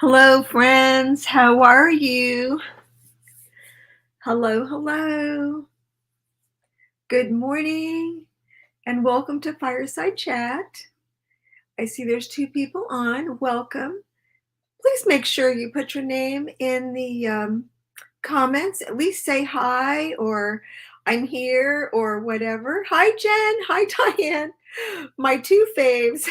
Hello, friends. How are you? Hello, hello. Good morning, and welcome to Fireside Chat. I see there's two people on. Welcome. Please make sure you put your name in the comments. At least say hi or I'm here or whatever. Hi, Jen. Hi, Diane. My two faves.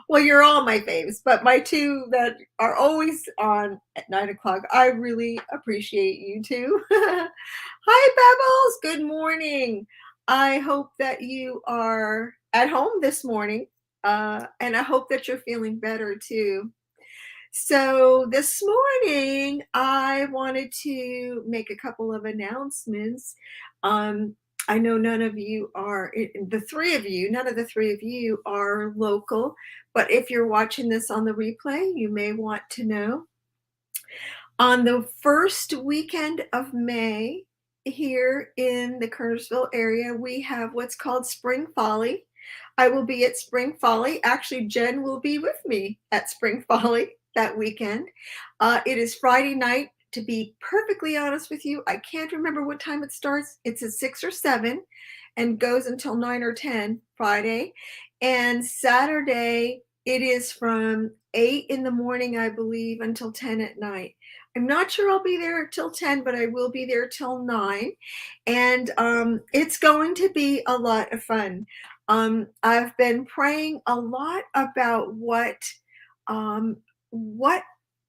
Well, you're all my faves, but my two that are always on at 9 o'clock. I really appreciate you too. Hi, Bevels. Good morning. I hope that you are at home this morning, and I hope that you're feeling better too. So this morning, I wanted to make a couple of announcements. Um, I know none of you are, the three of you, none of the three of you are local, but if you're watching this on the replay, you may want to know. On the first weekend of May, here in the Kernersville area, we have what's called Spring Folly. I will be at Spring Folly. Actually, Jen will be with me at Spring Folly that weekend. It is Friday night. To be perfectly honest with you, I can't remember what time it starts. It's at 6 or 7 and goes until 9 or 10 Friday. And Saturday, it is from 8 in the morning, I believe, until 10 at night. I'm not sure I'll be there till 10, but I will be there till 9. And it's going to be a lot of fun. I've been praying a lot about um, what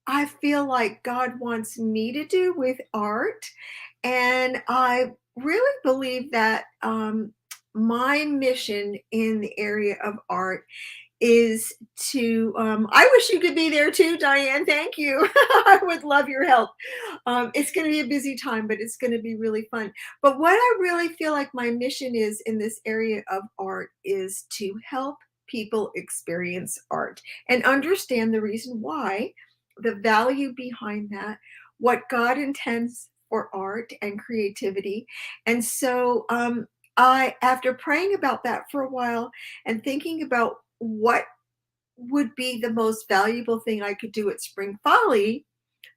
I feel like God wants me to do with art. And I really believe that my mission in the area of art is to I wish you could be there too, Diane. Thank you. I would love your help. It's going to be a busy time, but it's going to be really fun. But what I really feel like my mission is in this area of art is to help people experience art and understand the reason why, the value behind that, what God intends for art and creativity. And so after praying about that for a while and thinking about what would be the most valuable thing I could do at Spring Folly,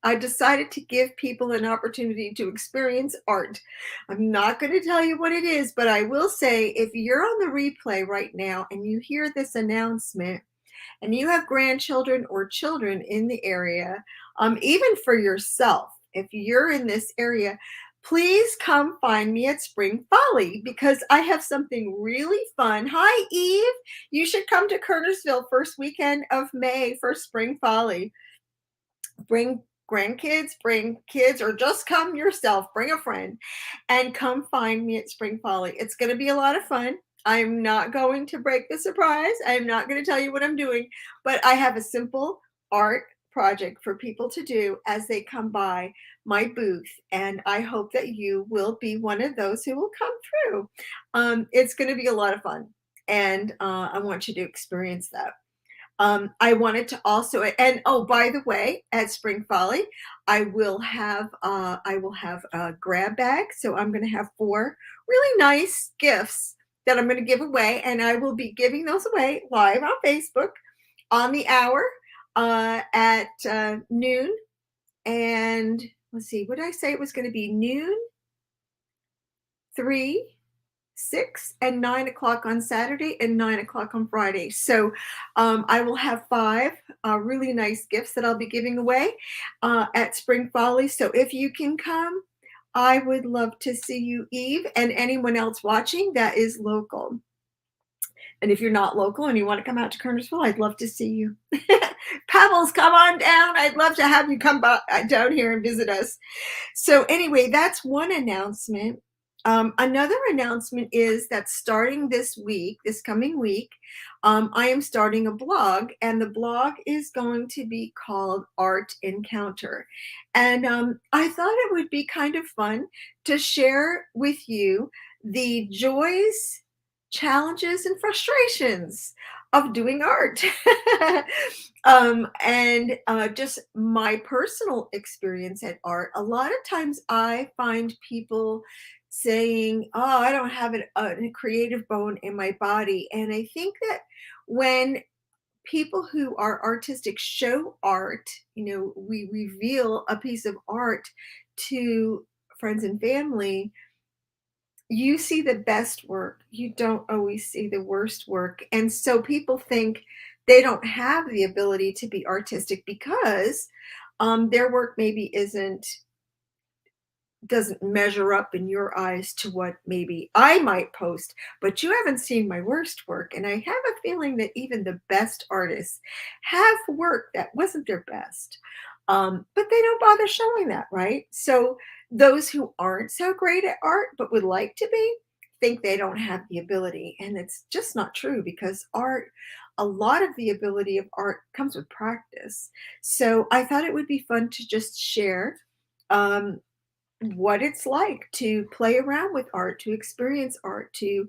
I decided to give people an opportunity to experience art. I'm not going to tell you what it is, but I will say if you're on the replay right now and you hear this announcement and you have grandchildren or children in the area, even for yourself, if you're in this area, please come find me at Spring Folly because I have something really fun. Hi, Eve. You should come to Kernersville first weekend of May for Spring Folly. Bring grandkids, bring kids, or just come yourself. Bring a friend and come find me at Spring Folly. It's going to be a lot of fun. I'm not going to break the surprise. I'm not going to tell you what I'm doing, but I have a simple art project for people to do as they come by my booth. And I hope that you will be one of those who will come through. It's going to be a lot of fun. And I want you to experience that. I wanted to also, and oh, by the way, at Spring Folly, I will have a grab bag. So I'm going to have 4 really nice gifts that I'm going to give away, and I will be giving those away live on Facebook on the hour at noon. And let's see, what did I say it was going to be? Noon, 3, 6 and 9 o'clock on Saturday and 9 o'clock on Friday. So I will have 5 really nice gifts that I'll be giving away at Spring Folly. So if you can come, I would love to see you, Eve, and anyone else watching that is local. And if you're not local and you want to come out to Kernersville, I'd love to see you. Pebbles, come on down. I'd love to have you come down here and visit us. So anyway, that's one announcement. Another announcement is that starting this week, this coming week, I am starting a blog, and the blog is going to be called Art Encounter. And I thought it would be kind of fun to share with you the joys, challenges, and frustrations of doing art. And just my personal experience at art. A lot of times I find people saying, "Oh, I don't have a creative bone in my body." And I think that when people who are artistic show art, we reveal a piece of art to friends and family. You see the best work, you don't always see the worst work, and so people think they don't have the ability to be artistic because, their work maybe isn't doesn't measure up in your eyes to what maybe I might post, but you haven't seen my worst work. And I have a feeling that even the best artists have work that wasn't their best. But they don't bother showing that, right? So those who aren't so great at art but would like to be think they don't have the ability. And it's just not true because a lot of the ability of art comes with practice. So I thought it would be fun to just share. Um, what it's like to play around with art, to experience art, to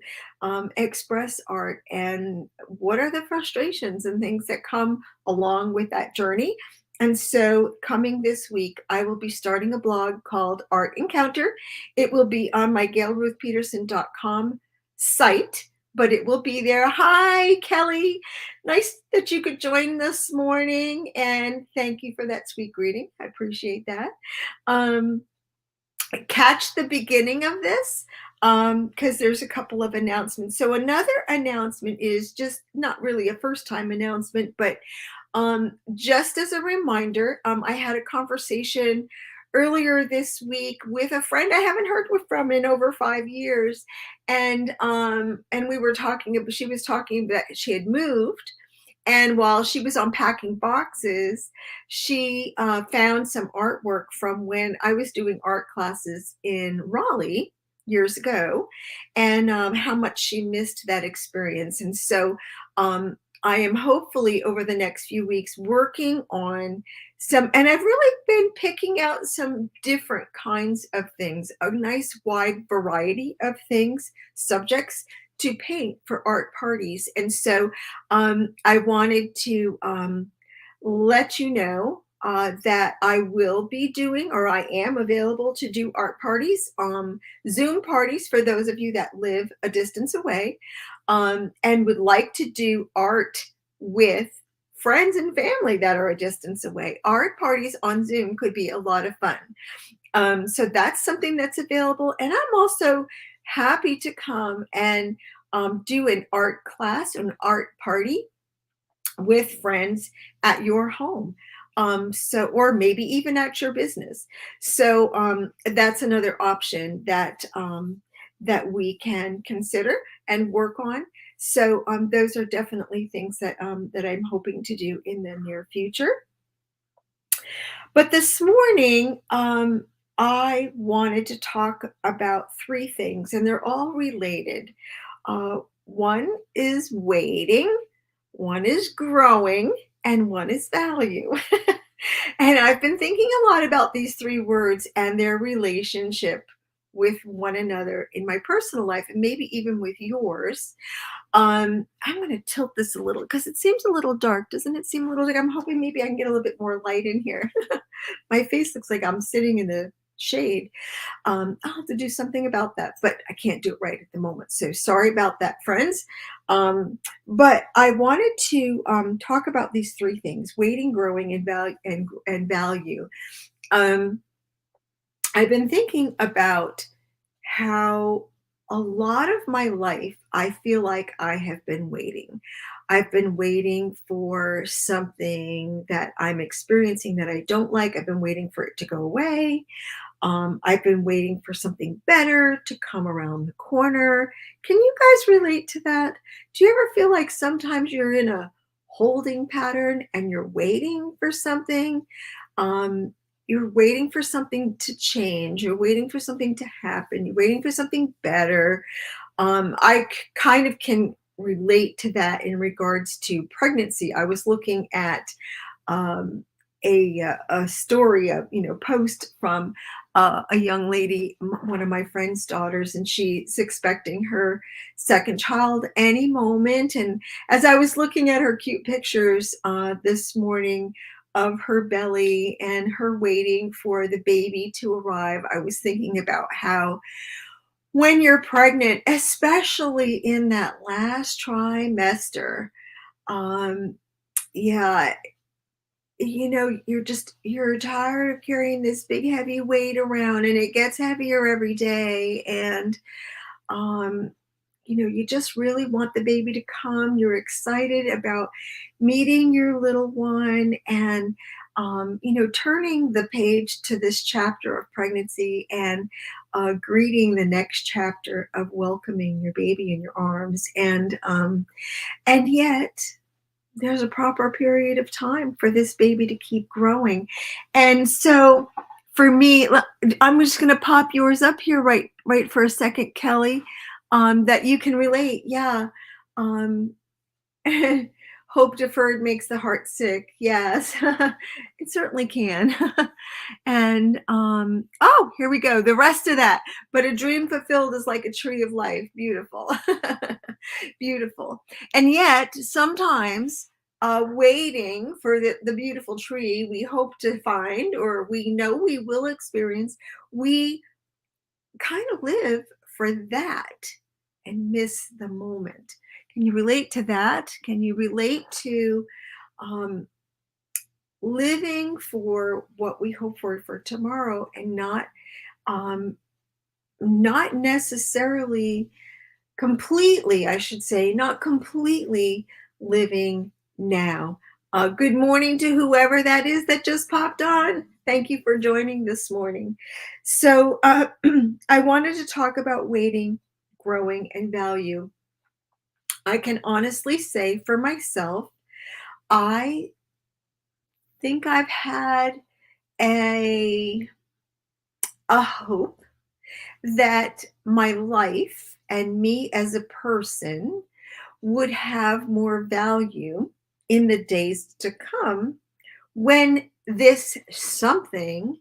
express art, and what are the frustrations and things that come along with that journey. And so, coming this week, I will be starting a blog called Art Encounter. It will be on my gailruthpeterson.com site, but it will be there. Hi, Kelly. Nice that you could join this morning. And thank you for that sweet greeting. I appreciate that. Um, Catch the beginning of this because there's a couple of announcements. So another announcement is just not really a first time announcement, but just as a reminder, I had a conversation earlier this week with a friend I haven't heard from in over 5 years, and we were talking. She was talking that she had moved, and while she was unpacking boxes, she found some artwork from when I was doing art classes in Raleigh years ago, and how much she missed that experience. And so I am hopefully over the next few weeks working on and I've really been picking out some different kinds of things, a nice wide variety of things, subjects to paint for art parties. And so I wanted to let you know that I will be doing, or I am available to do art parties, Zoom parties for those of you that live a distance away and would like to do art with friends and family that are a distance away. Art parties on Zoom could be a lot of fun. So that's something that's available. And I'm also happy to come and do an art class, an art party with friends at your home. Or maybe even at your business. So that's another option that we can consider and work on. So those are definitely things that I'm hoping to do in the near future. But this morning, I wanted to talk about three things, and they're all related. One is waiting, one is growing, and one is value. And I've been thinking a lot about these three words and their relationship with one another in my personal life, and maybe even with yours. I'm going to tilt this a little because it seems a little dark. Doesn't it seem a little like I'm hoping maybe I can get a little bit more light in here? My face looks like I'm sitting in the shade. I'll have to do something about that, but I can't do it right at the moment. So sorry about that, friends. But I wanted to talk about these three things: waiting, growing, and value. And value. Um, I've been thinking about how a lot of my life, I feel like I have been waiting. I've been waiting for something that I'm experiencing that I don't like. I've been waiting for it to go away. I've been waiting for something better to come around the corner. Can you guys relate to that? Do you ever feel like sometimes you're in a holding pattern and you're waiting for something? Um, you're waiting for something to change. You're waiting for something to happen. You're waiting for something better. Kind of can relate to that in regards to pregnancy. I was looking at um, a story, post from a young lady, one of my friend's daughters, and she's expecting her second child any moment. And as I was looking at her cute pictures this morning of her belly and her waiting for the baby to arrive, I was thinking about how when you're pregnant, especially in that last trimester, um, yeah, you're tired of carrying this big heavy weight around, and it gets heavier every day, and um, you just really want the baby to come. You're excited about meeting your little one and, turning the page to this chapter of pregnancy and greeting the next chapter of welcoming your baby in your arms. And yet, there's a proper period of time for this baby to keep growing. And so for me, I'm just going to pop yours up here right for a second, Kelly, that you can relate. Yeah. Um, hope deferred makes the heart sick. Yes, it certainly can. And oh, here we go. The rest of that. But a dream fulfilled is like a tree of life. Beautiful. Beautiful. And yet, sometimes waiting for the beautiful tree we hope to find or we know we will experience, we kind of live for that and miss the moment. Can you relate to that? Can you relate to um, living for what we hope for tomorrow and um, not necessarily completely, I should say, not completely living now. Good morning to whoever that is that just popped on. Thank you for joining this morning. So, I wanted to talk about waiting, growing, and value. I can honestly say for myself, I think I've had a, a hope that my life and me as a person would have more value in the days to come when this something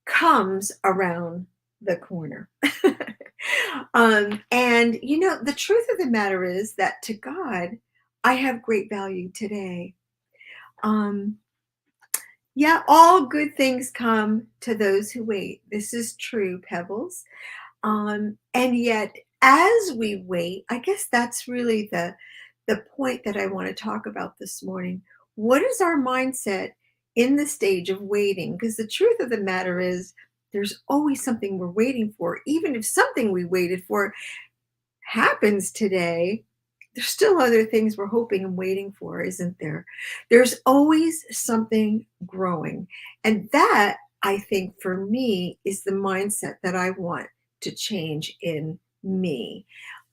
comes around the corner. And the truth of the matter is that to God, I have great value today. Um, yeah, all good things come to those who wait. This is true, Pebbles. And yet, as we wait, I guess that's really the point that I want to talk about this morning. What is our mindset in the stage of waiting? Because the truth of the matter is, there's always something we're waiting for. Even if something we waited for happens today, there's still other things we're hoping and waiting for, isn't there? There's always something growing. And that, I think, for me, is the mindset that I want to change in me.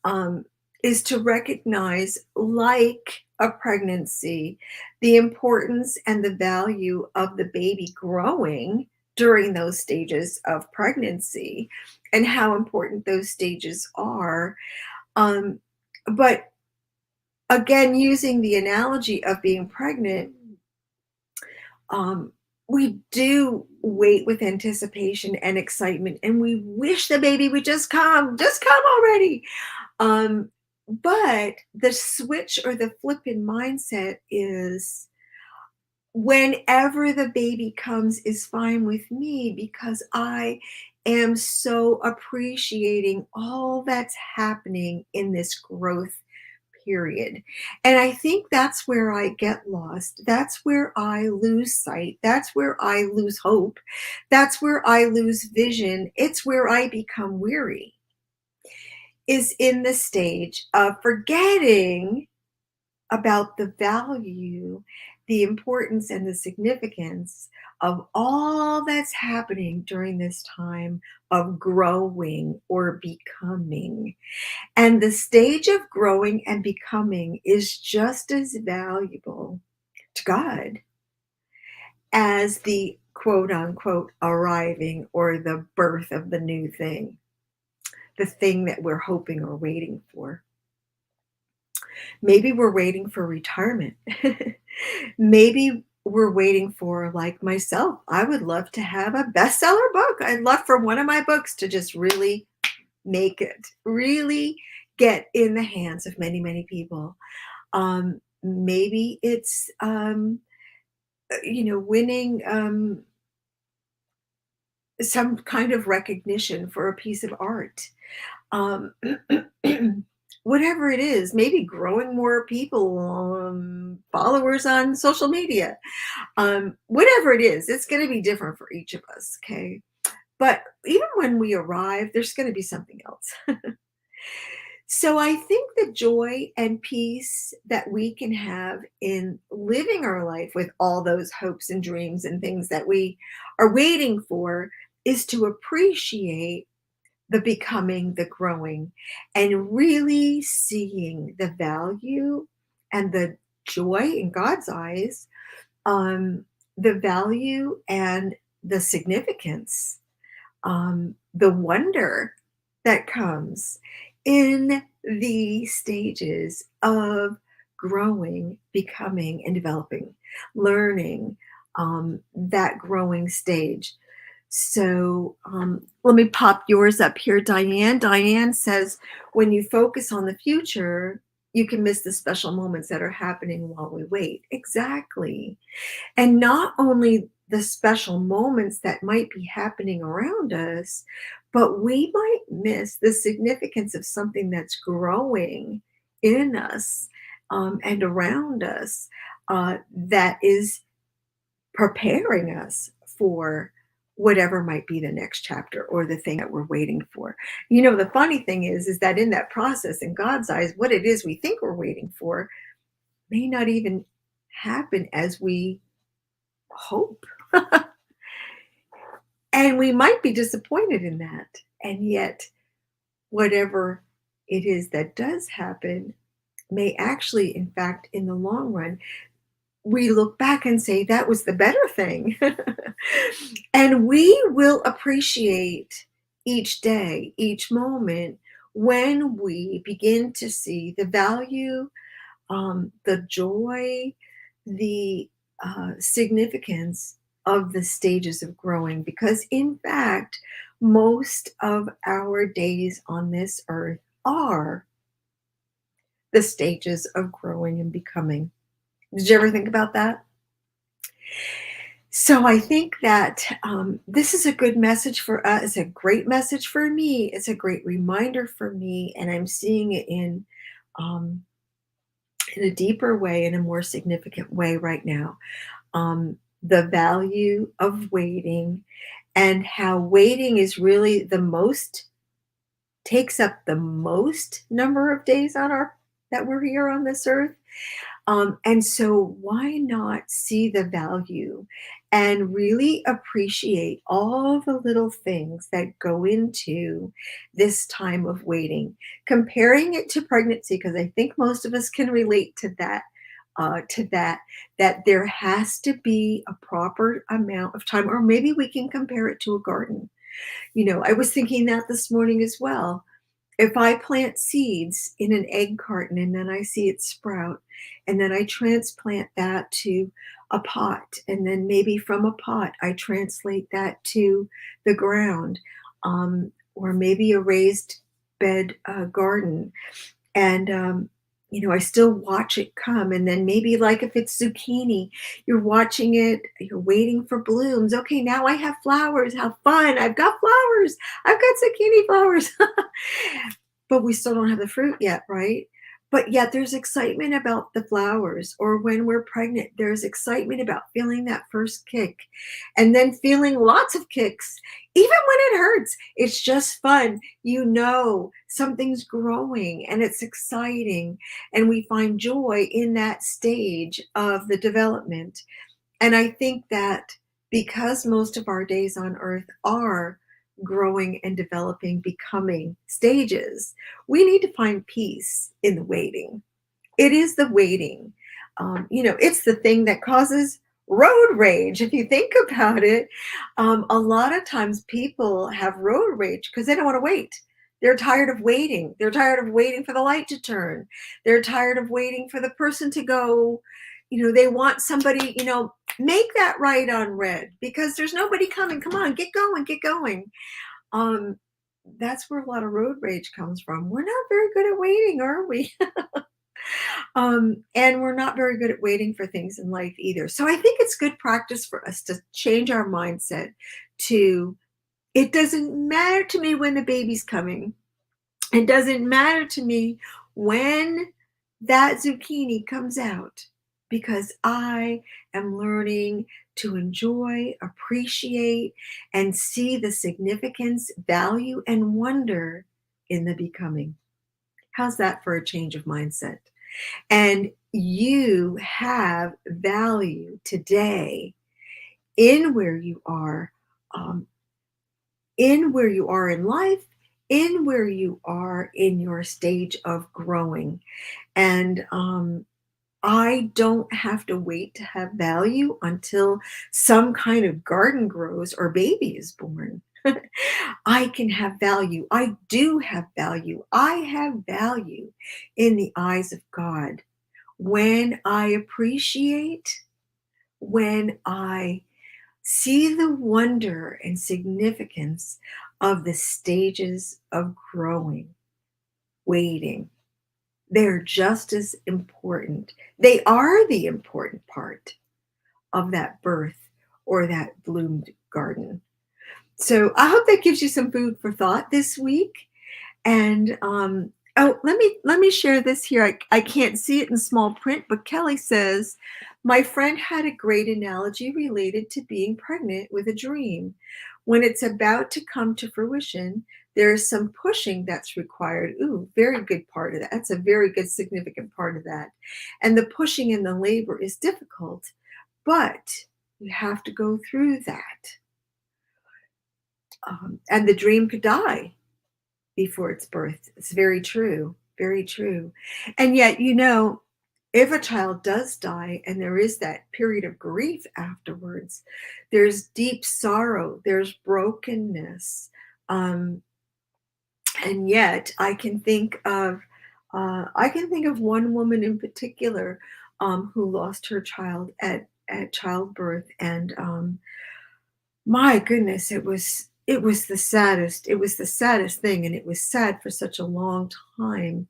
Um, is to recognize, like a pregnancy, the importance and the value of the baby growing during those stages of pregnancy and how important those stages are. um, but again, using the analogy of being pregnant, um, we do wait with anticipation and excitement, and we wish the baby would just come already. Um, but the switch or the flip in mindset is whenever the baby comes is fine with me because I am so appreciating all that's happening in this growth period. And I think that's where I get lost. That's where I lose sight. That's where I lose hope. That's where I lose vision. It's where I become weary, is in the stage of forgetting about the value, the importance, and the significance of all that's happening during this time of growing or becoming. And the stage of growing and becoming is just as valuable to God as the quote unquote arriving or the birth of the new thing, the thing that we're hoping or waiting for. Maybe we're waiting for retirement. Maybe we're waiting for, like myself, I would love to have a bestseller book. I'd love for one of my books to just really make it, really get in the hands of many, many people. Maybe it's, winning some kind of recognition for a piece of art. Um, whatever it is, maybe growing more people, followers on social media, whatever it is, it's going to be different for each of us. Okay. But even when we arrive, there's going to be something else. So I think the joy and peace that we can have in living our life with all those hopes and dreams and things that we are waiting for is to appreciate the becoming, the growing, and really seeing the value and the joy in God's eyes, the value and the significance, the wonder that comes in the stages of growing, becoming, and developing, learning, that growing stage. So let me pop yours up here, Diane. Diane says, when you focus on the future, you can miss the special moments that are happening while we wait. Exactly. And not only the special moments that might be happening around us, but we might miss the significance of something that's growing in us, and around us, that is preparing us for whatever might be the next chapter or the thing that we're waiting for. The funny thing is that in that process, in God's eyes, what it is we think we're waiting for may not even happen as we hope. And we might be disappointed in that. And yet, whatever it is that does happen may actually, in fact, in the long run, we look back and say that was the better thing. And we will appreciate each day, each moment when we begin to see the value, the joy, the significance of the stages of growing. Because, in fact, most of our days on this earth are the stages of growing and becoming. Did you ever think about that? So I think that this is a good message for us. It's a great message for me. It's a great reminder for me, and I'm seeing it um, in a deeper way, in a more significant way right now. The value of waiting, and how waiting is really takes up the most number of days on our that we're here on this earth. And so, why not see the value and really appreciate all the little things that go into this time of waiting? Comparing it to pregnancy, because I think most of us can relate to that. That there has to be a proper amount of time, or maybe we can compare it to a garden. I was thinking that this morning as well. If I plant seeds in an egg carton and then I see it sprout, and then I transplant that to a pot, and then maybe from a pot I translate that to the ground, or maybe a raised bed garden, and I still watch it come. And then maybe, like, if it's zucchini, you're watching it, you're waiting for blooms. Okay, now I have flowers. How fun! I've got flowers. I've got zucchini flowers. But we still don't have the fruit yet, right? But yet there's excitement about the flowers. Or when we're pregnant, there's excitement about feeling that first kick, and then feeling lots of kicks, even when it hurts. It's just fun. Something's growing and it's exciting, and we find joy in that stage of the development. And I think that because most of our days on earth are growing and developing, becoming stages, we need to find peace in the waiting. It is the waiting. It's the thing that causes road rage. If you think about it, a lot of times people have road rage because they don't want to wait. They're tired of waiting. They're tired of waiting for the light to turn. They're tired of waiting for the person to go. They want somebody, make that right on red because there's nobody coming. Come on, get going, get going. Um, that's where a lot of road rage comes from. We're not very good at waiting, are we? And we're not very good at waiting for things in life either. So I think it's good practice for us to change our mindset to, it doesn't matter to me when the baby's coming. It doesn't matter to me when that zucchini comes out, because I am learning to enjoy, appreciate, and see the significance, value, and wonder in the becoming. How's that for a change of mindset? And you have value today in where you are, um, in where you are in life, in where you are in your stage of growing. And I don't have to wait to have value until some kind of garden grows or baby is born. I can have value. I do have value. I have value in the eyes of God when I appreciate, when I see the wonder and significance of the stages of growing, waiting. They're just as important. They are the important part of that birth or that bloomed garden. So I hope that gives you some food for thought this week. And oh, let me share this here. I can't see it in small print, but Kelly says, my friend had a great analogy related to being pregnant with a dream. When it's about to come to fruition, there's some pushing that's required. Ooh, very good part of that. That's a very good, significant part of that. And the pushing and the labor is difficult, but you have to go through that. And the dream could die before its birth. It's very true, very true. And yet, if a child does die and there is that period of grief afterwards, there's deep sorrow, there's brokenness. Um, and yet, I can think of one woman in particular who lost her child at childbirth, and my goodness, it was the saddest thing, and it was sad for such a long time.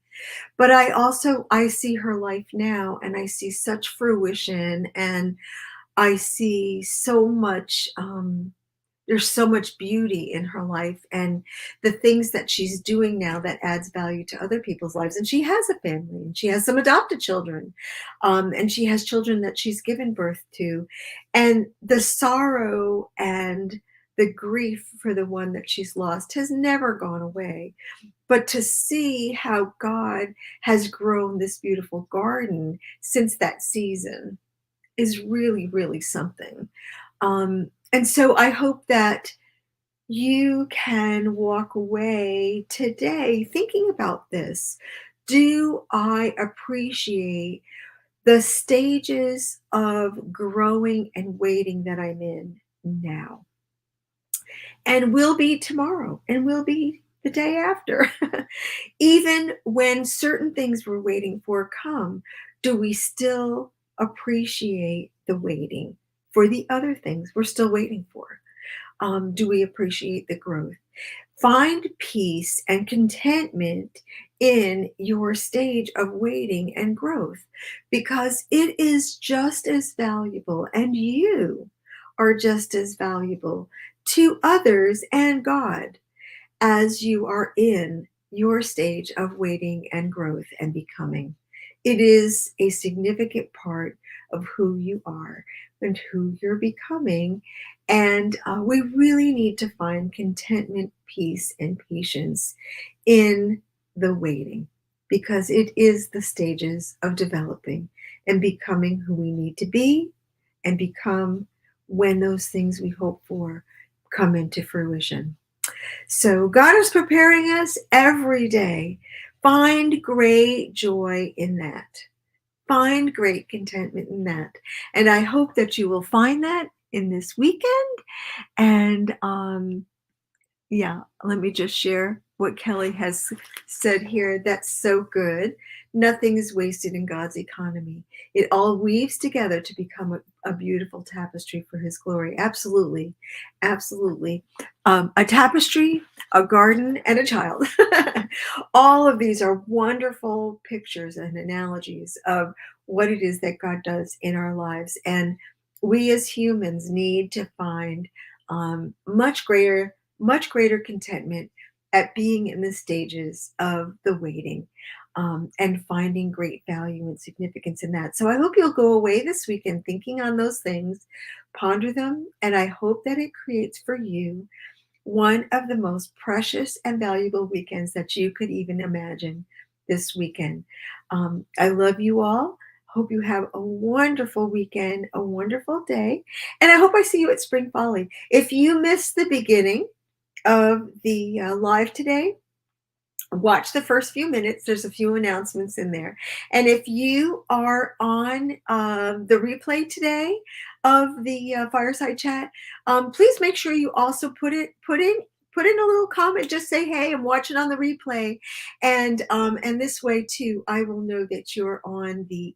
But I see her life now, and I see such fruition, and I see so much, there's so much beauty in her life and the things that she's doing now that adds value to other people's lives. And she has a family, and she has some adopted children, and she has children that she's given birth to. And the sorrow and the grief for the one that she's lost has never gone away. But to see how God has grown this beautiful garden since that season is really, really something. And so I hope that you can walk away today thinking about this. Do I appreciate the stages of growing and waiting that I'm in now? And will be tomorrow, and will be the day after. Even when certain things we're waiting for come, do we still appreciate the waiting for the other things we're still waiting for? Do we appreciate the growth? Find peace and contentment in your stage of waiting and growth, because it is just as valuable, and you are just as valuable to others and God as you are in your stage of waiting and growth and becoming. It is a significant part of who you are and who you're becoming. And we really need to find contentment, peace, and patience in the waiting, because it is the stages of developing and becoming who we need to be and become when those things we hope for come into fruition. So God is preparing us every day. Find great joy in that. Find great contentment in that. And I hope that you will find that in this weekend. And yeah, let me just share what Kelly has said here. That's so good. Nothing is wasted in God's economy. It all weaves together to become a beautiful tapestry for his glory. Absolutely. Absolutely. A tapestry, a garden, and a child. All of these are wonderful pictures and analogies of what it is that God does in our lives. And we as humans need to find much greater contentment at being in the stages of the waiting. and finding great value and significance in that. So I hope you'll go away this weekend thinking on those things, ponder them, and I hope that it creates for you one of the most precious and valuable weekends that you could even imagine this weekend. I love you all. Hope you have a wonderful weekend, a wonderful day, and I hope I see you at Spring Folly. If you missed the beginning of the live today, watch the first few minutes. There's a few announcements in there. And if you are on the replay today of the fireside chat, please make sure you also put in a little comment. Just say, "Hey, I'm watching on the replay," and this way too, I will know that you're on the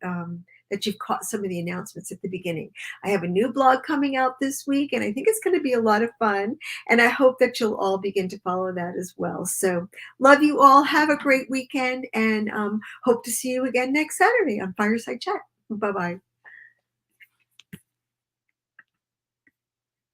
that you've caught some of the announcements at the beginning. I have a new blog coming out this week, and I think it's going to be a lot of fun. And I hope that you'll all begin to follow that as well. So love you all. Have a great weekend and hope to see you again next Saturday on Fireside Chat. Bye bye.